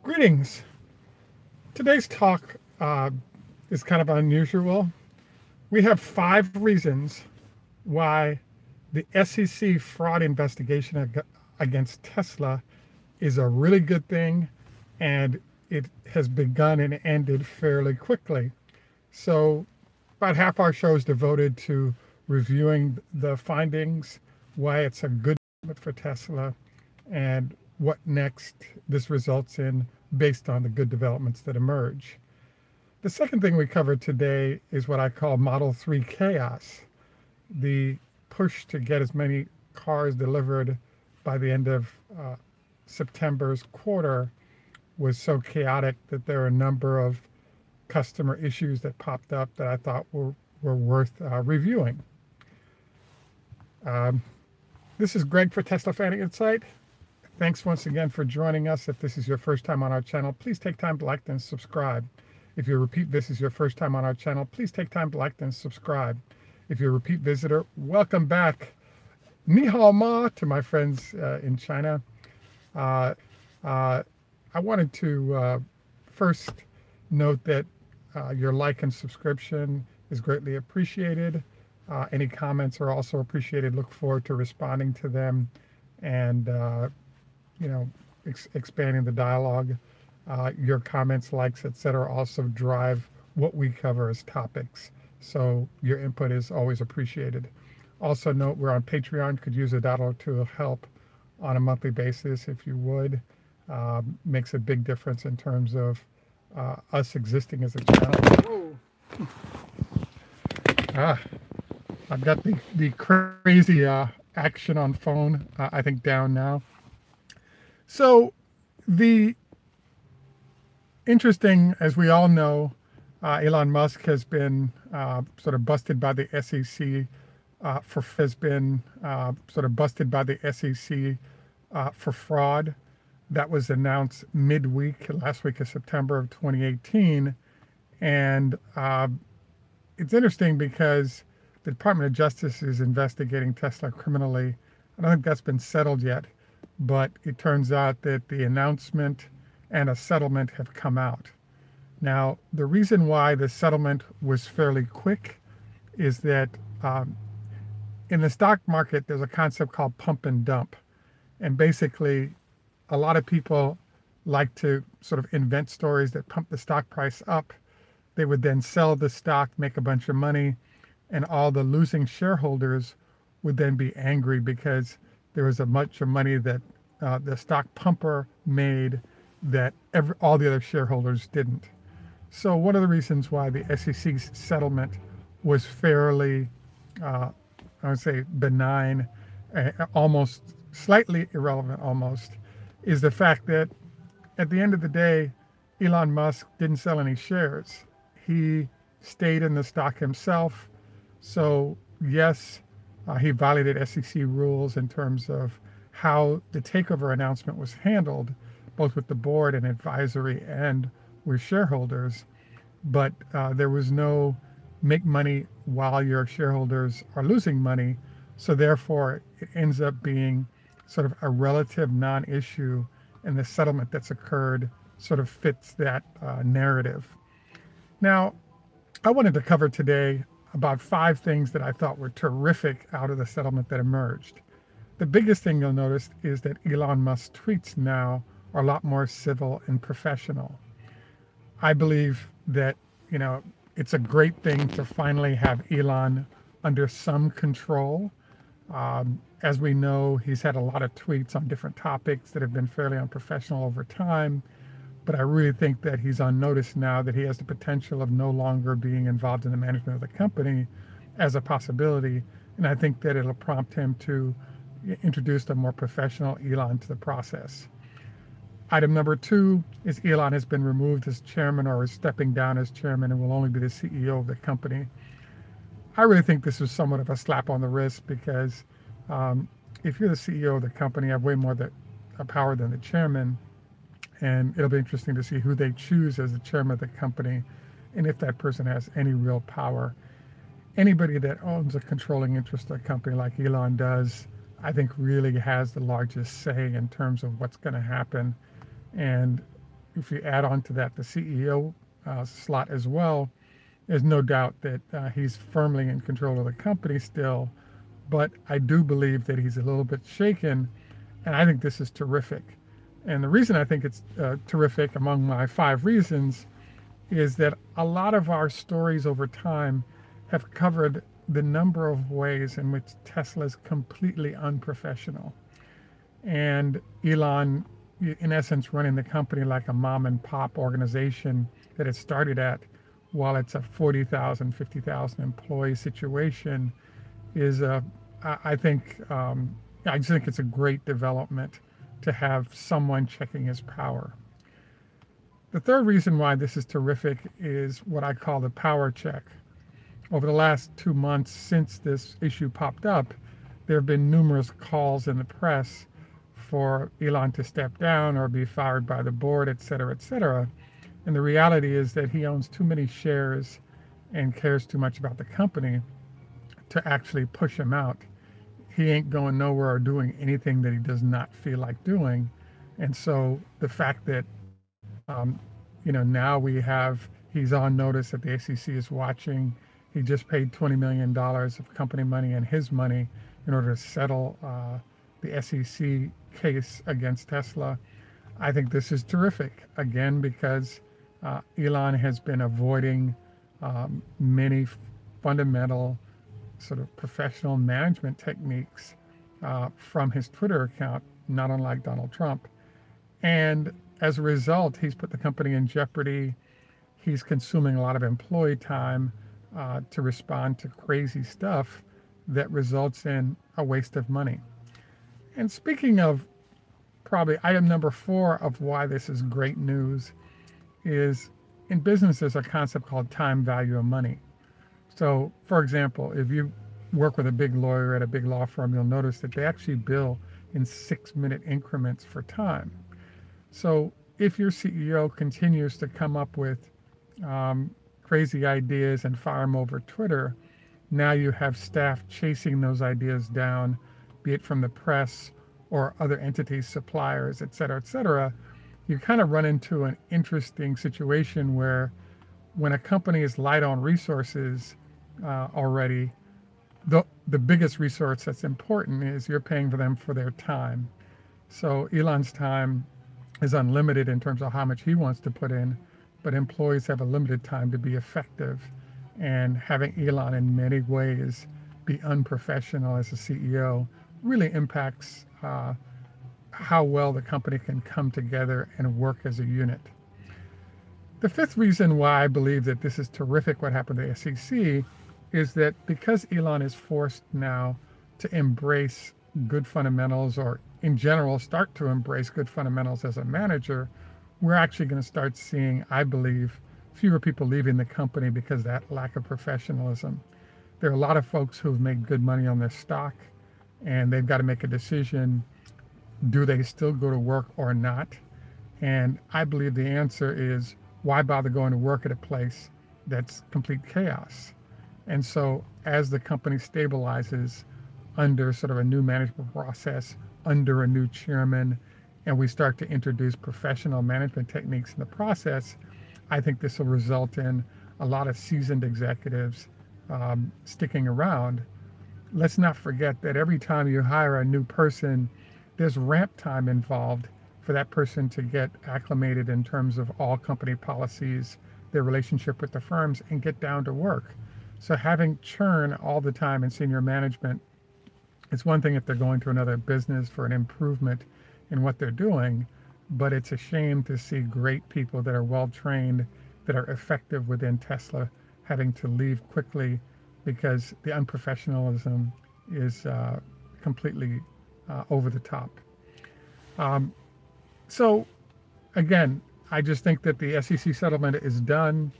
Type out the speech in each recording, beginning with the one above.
Greetings. Today's talk is kind of unusual. We have 5 reasons why the SEC fraud investigation against Tesla is a really good thing, and it has begun and ended fairly quickly. So, about half our show is devoted to reviewing the findings, why it's a good for Tesla, and what next this results in based on the good developments that emerge. The second thing we covered today is what I call Model 3 chaos, the push to get as many cars delivered by the end of September's quarter was so chaotic that there are a number of customer issues that popped up that I thought were worth reviewing. This is Greg for Tesla Fan Insight. Thanks once again for joining us. If this is your first time on our channel, please take time to like and subscribe. If you repeat this is your first time on our channel, please take time to like and subscribe. If you're a repeat visitor, welcome back. Ni hao ma to my friends in China. I wanted to first note that your like and subscription is greatly appreciated. Any comments are also appreciated. Look forward to responding to them and expanding the dialogue. Your comments, likes, etc. also drive what we cover as topics. So your input is always appreciated. Also note we're on Patreon. Could use $1 to help on a monthly basis if you would. Makes a big difference in terms of us existing as a channel. I've got the crazy action on phone, I think, down now. So the interesting, as we all know, Elon Musk has been sort of busted by the SEC for fraud. That was announced midweek, last week of September of 2018. And it's interesting because the Department of Justice is investigating Tesla criminally. I don't think that's been settled yet, but it turns out that the announcement and a settlement have come out. Now, the reason why the settlement was fairly quick is that in the stock market, there's a concept called pump and dump. And basically, a lot of people like to sort of invent stories that pump the stock price up. They would then sell the stock, make a bunch of money, and all the losing shareholders would then be angry because there was a bunch of money that the stock pumper made that all the other shareholders didn't. So one of the reasons why the SEC's settlement was fairly, I would say, benign, almost slightly irrelevant almost, is the fact that at the end of the day, Elon Musk didn't sell any shares. He stayed in the stock himself. So yes, he violated SEC rules in terms of how the takeover announcement was handled, both with the board and advisory and with shareholders. But there was no make money while your shareholders are losing money. So therefore, it ends up being sort of a relative non-issue, and the settlement that's occurred sort of fits that narrative. Now, I wanted to cover today about 5 things that I thought were terrific out of the settlement that emerged. The biggest thing you'll notice is that Elon Musk's tweets now are a lot more civil and professional. I believe that, it's a great thing to finally have Elon under some control. As we know, he's had a lot of tweets on different topics that have been fairly unprofessional over time. But I really think that he's on notice now that he has the potential of no longer being involved in the management of the company as a possibility. And I think that it'll prompt him to introduce a more professional Elon to the process. Item number 2 is Elon has been removed as chairman or is stepping down as chairman and will only be the CEO of the company. I really think this is somewhat of a slap on the wrist because if you're the CEO of the company, you have way more power than the chairman. And it'll be interesting to see who they choose as the chairman of the company and if that person has any real power. Anybody that owns a controlling interest in a company like Elon does, I think really has the largest say in terms of what's going to happen. And if you add on to that the CEO slot as well, there's no doubt that he's firmly in control of the company still. But I do believe that he's a little bit shaken, and I think this is terrific. And the reason I think it's terrific, among my 5 reasons, is that a lot of our stories over time have covered the number of ways in which Tesla is completely unprofessional. And Elon, in essence, running the company like a mom and pop organization that it started at, while it's a 40,000, 50,000 employee situation, is I think, I just think it's a great development to have someone checking his power. The third reason why this is terrific is what I call the power check. Over the last 2 months since this issue popped up, there have been numerous calls in the press for Elon to step down or be fired by the board, et cetera, et cetera. And the reality is that he owns too many shares and cares too much about the company to actually push him out. He ain't going nowhere or doing anything that he does not feel like doing. And so the fact that, now he's on notice that the SEC is watching. He just paid $20 million of company money and his money in order to settle the SEC case against Tesla. I think this is terrific, again, because Elon has been avoiding many fundamental sort of professional management techniques from his Twitter account, not unlike Donald Trump. And as a result, he's put the company in jeopardy. He's consuming a lot of employee time to respond to crazy stuff that results in a waste of money. And speaking of probably item number 4 of why this is great news is in business, there's a concept called time value of money. So, for example, if you work with a big lawyer at a big law firm, you'll notice that they actually bill in 6-minute increments for time. So if your CEO continues to come up with crazy ideas and fire them over Twitter, now you have staff chasing those ideas down, be it from the press or other entities, suppliers, et cetera, you kind of run into an interesting situation where when a company is light on resources already, the biggest resource that's important is you're paying for them for their time. So Elon's time is unlimited in terms of how much he wants to put in, but employees have a limited time to be effective. And having Elon in many ways be unprofessional as a CEO really impacts how well the company can come together and work as a unit. The 5th reason why I believe that this is terrific what happened to the SEC is that because Elon is forced now to embrace good fundamentals, or in general start to embrace good fundamentals as a manager, we're actually going to start seeing, I believe, fewer people leaving the company because of that lack of professionalism. There are a lot of folks who've made good money on their stock, and they've got to make a decision. Do they still go to work or not? And I believe the answer is, why bother going to work at a place that's complete chaos? And so as the company stabilizes under sort of a new management process, under a new chairman, and we start to introduce professional management techniques in the process, I think this will result in a lot of seasoned executives sticking around. Let's not forget that every time you hire a new person, there's ramp time involved for that person to get acclimated in terms of all company policies, their relationship with the firms, and get down to work. So having churn all the time in senior management, it's one thing if they're going to another business for an improvement in what they're doing, but it's a shame to see great people that are well trained, that are effective within Tesla, having to leave quickly because the unprofessionalism is completely over the top. So again, I just think that the SEC settlement is done.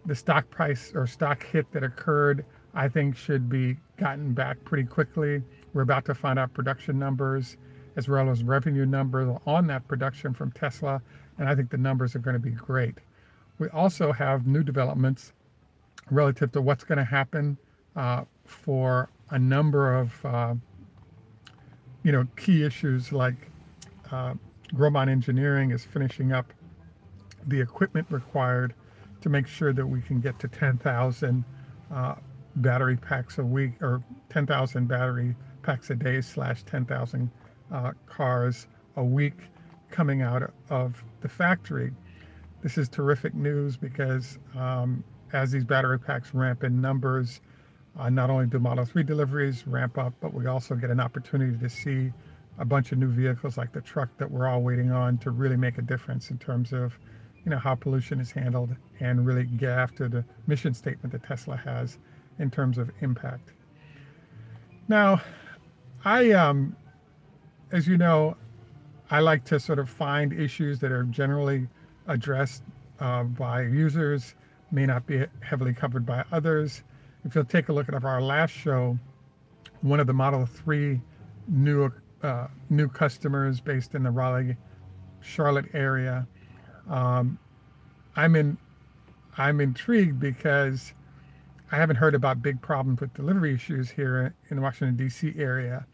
The stock price or stock hit that occurred, I think, should be gotten back pretty quickly. We're about to find out production numbers as well as revenue numbers on that production from Tesla, and I think the numbers are going to be great. We also have new developments relative to what's going to happen for a number of key issues, like Grobon Engineering is finishing up the equipment required to make sure that we can get to 10,000 uh, battery packs a week, or 10,000 battery packs a day slash 10,000 cars a week coming out of the factory. This is terrific news because as these battery packs ramp in numbers, not only do Model 3 deliveries ramp up, but we also get an opportunity to see a bunch of new vehicles like the truck that we're all waiting on to really make a difference in terms of, how pollution is handled and really get after the mission statement that Tesla has in terms of impact. Now, as you know, I like to sort of find issues that are generally addressed by users, may not be heavily covered by others. If you'll take a look at our last show, one of the Model 3 new customers based in the Raleigh, Charlotte area, I'm intrigued because I haven't heard about big problems with delivery issues here in the Washington, D.C. area,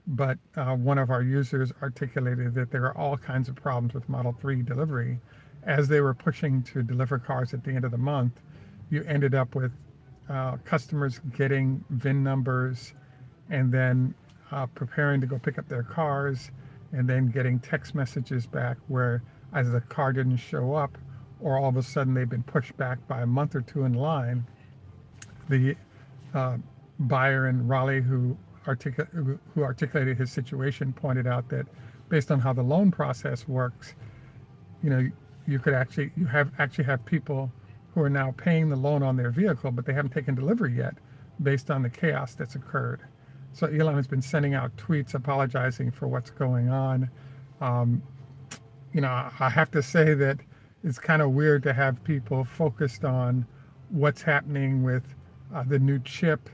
but one of our users articulated that there are all kinds of problems with Model 3 delivery. As they were pushing to deliver cars at the end of the month, you ended up with customers getting VIN numbers and then preparing to go pick up their cars, and then getting text messages back where either the car didn't show up or all of a sudden they've been pushed back by a month or two in line. The buyer in Raleigh who articulated his situation pointed out that based on how the loan process works, you could actually have people who are now paying the loan on their vehicle, but they haven't taken delivery yet based on the chaos that's occurred. So Elon has been sending out tweets apologizing for what's going on. I have to say that it's kind of weird to have people focused on what's happening with the new chip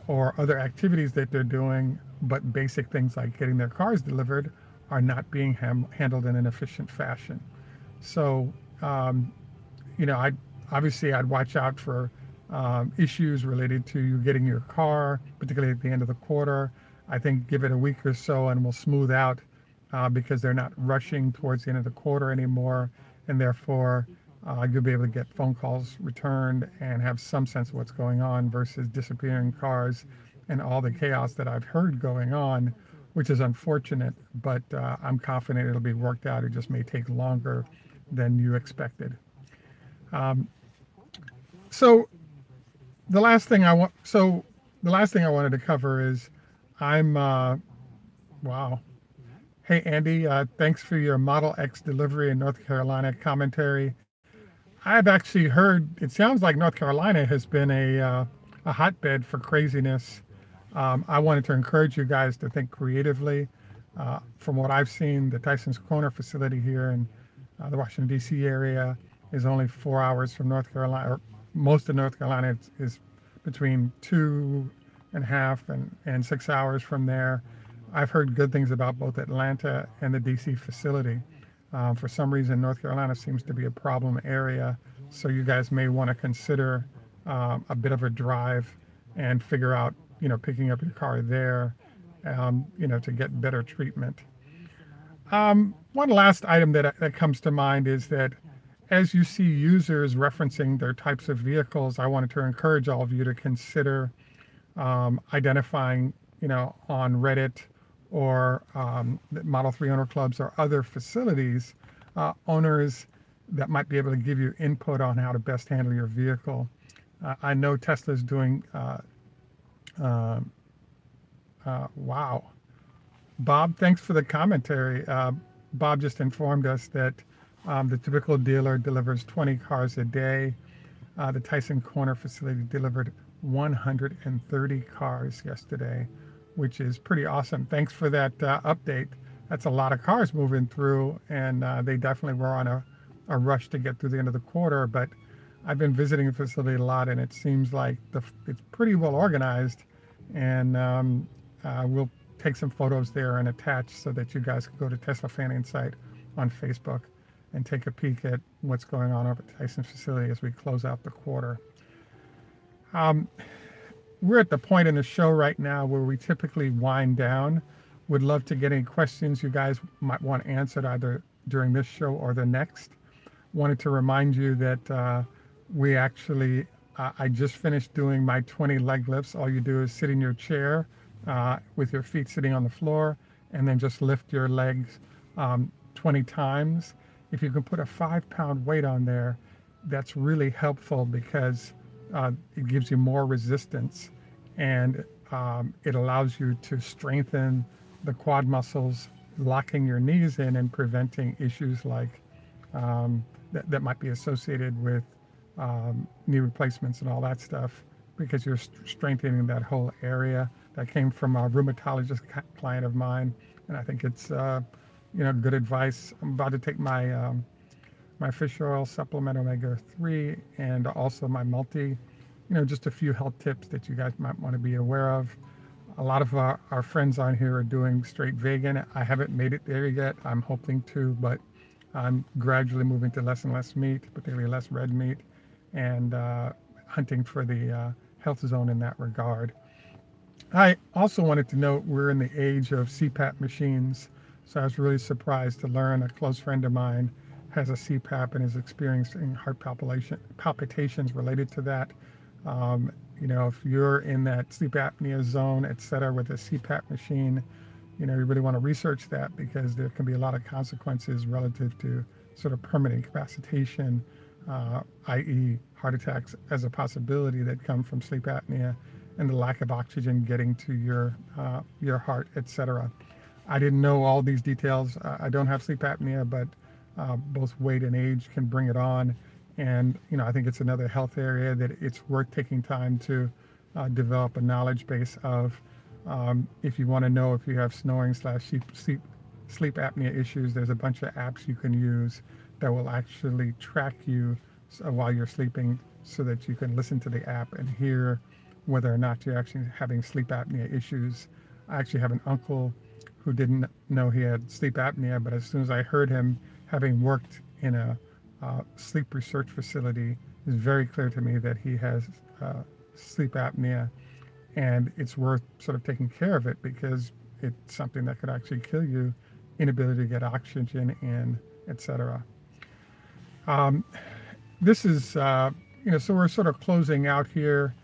or other activities that they're doing, but basic things like getting their cars delivered are not being handled in an efficient fashion. So, I'd watch out for issues related to you getting your car, particularly at the end of the quarter. I think give it a week or so and we'll smooth out because they're not rushing towards the end of the quarter anymore. And therefore, you'll be able to get phone calls returned and have some sense of what's going on versus disappearing cars and all the chaos that I've heard going on, which is unfortunate, but I'm confident it'll be worked out. It just may take longer than you expected. So the last thing I wanted to cover is wow. Hey, Andy, thanks for your Model X delivery in North Carolina commentary. I've actually heard, it sounds like North Carolina has been a hotbed for craziness. I wanted to encourage you guys to think creatively. From what I've seen, the Tyson's Corner facility here in the Washington, D.C. area is only 4 hours from North Carolina, or most of North Carolina is between 2.5 and 6 hours from there. I've heard good things about both Atlanta and the DC facility. For some reason, North Carolina seems to be a problem area, so you guys may want to consider a bit of a drive and figure out, picking up your car there, to get better treatment. One last item that comes to mind is that as you see users referencing their types of vehicles, I wanted to encourage all of you to consider identifying, on Reddit or Model 3 owner clubs or other facilities, owners that might be able to give you input on how to best handle your vehicle. I know Tesla's doing, wow. Bob, thanks for the commentary. Bob just informed us that the typical dealer delivers 20 cars a day. The Tyson Corner facility delivered 130 cars yesterday, which is pretty awesome. Thanks for that update. That's a lot of cars moving through, and they definitely were on a rush to get through the end of the quarter. But I've been visiting the facility a lot, and it seems like it's pretty well organized. And we'll take some photos there and attach so that you guys can go to Tesla Fan Insight on Facebook and take a peek at what's going on over at Tyson's facility as we close out the quarter. We're at the point in the show right now where we typically wind down. Would love to get any questions you guys might want answered either during this show or the next. wanted to remind you that we actually, I just finished doing my 20 leg lifts. All you do is sit in your chair with your feet sitting on the floor, and then just lift your legs 20 times. If you can put a 5-pound weight on there, that's really helpful because it gives you more resistance, and it allows you to strengthen the quad muscles, locking your knees in and preventing issues like that might be associated with knee replacements and all that stuff, because you're strengthening that whole area. That came from a rheumatologist client of mine, and I think it's good advice. I'm about to take my fish oil supplement, omega-3, and also my multi. Just a few health tips that you guys might want to be aware of. A lot of our friends on here are doing straight vegan. I haven't made it there yet. I'm hoping to, but I'm gradually moving to less and less meat, particularly less red meat, and hunting for the health zone in that regard. I also wanted to note we're in the age of CPAP machines, so I was really surprised to learn a close friend of mine has a CPAP and is experiencing heart palpitations related to that. If you're in that sleep apnea zone, et cetera, with a CPAP machine, you really want to research that, because there can be a lot of consequences relative to sort of permanent incapacitation, i.e. heart attacks as a possibility that come from sleep apnea and the lack of oxygen getting to your heart, et cetera. I didn't know all these details. I don't have sleep apnea, but both weight and age can bring it on. And, I think it's another health area that it's worth taking time to develop a knowledge base of. If you want to know if you have snoring / sleep apnea issues, there's a bunch of apps you can use that will actually track you while you're sleeping, so that you can listen to the app and hear whether or not you're actually having sleep apnea issues. I actually have an uncle who didn't know he had sleep apnea, but as soon as I heard him, having worked in a sleep research facility, it's very clear to me that he has sleep apnea, and it's worth sort of taking care of it, because it's something that could actually kill you, inability to get oxygen in, etc. This is, so we're sort of closing out here.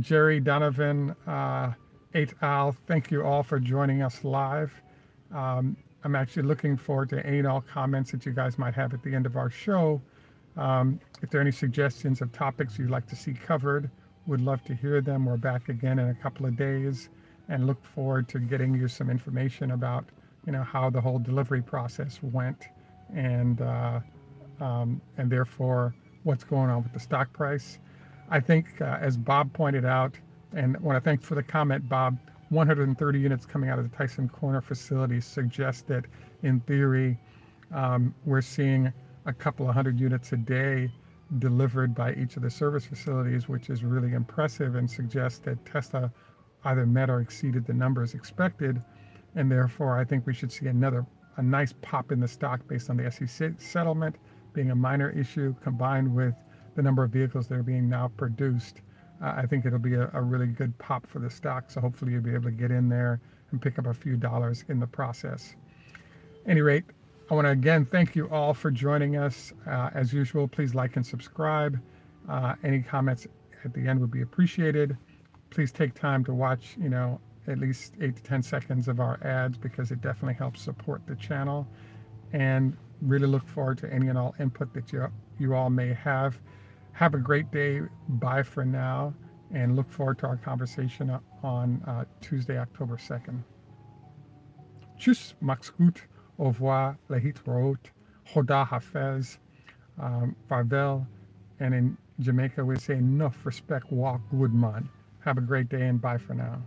Jerry Donovan, et al., thank you all for joining us live. I'm actually looking forward to any and all comments that you guys might have at the end of our show. If there are any suggestions of topics you'd like to see covered, would love to hear them. We're back again in a couple of days, and look forward to getting you some information about, how the whole delivery process went, and therefore what's going on with the stock price. I think, as Bob pointed out, and I want to thank for the comment, Bob, 130 units coming out of the Tyson Corner facility suggests that, in theory, we're seeing a couple of hundred units a day delivered by each of the service facilities, which is really impressive, and suggests that Tesla either met or exceeded the numbers expected. And therefore, I think we should see a nice pop in the stock based on the SEC settlement being a minor issue, combined with the number of vehicles that are being now produced. I think it'll be a really good pop for the stock. So hopefully you'll be able to get in there and pick up a few dollars in the process. At any rate, I want to again thank you all for joining us. As usual, please like and subscribe. Any comments at the end would be appreciated. Please take time to watch, at least 8 to 10 seconds of our ads, because it definitely helps support the channel. And really look forward to any and all input that you all may have. Have a great day. Bye for now, and look forward to our conversation on Tuesday, October 2nd. Tschüss, macht's gut, au revoir, lehitraot, Hoda Hafez, farvel, and in Jamaica we say enough respect, walk good man. Have a great day, and bye for now.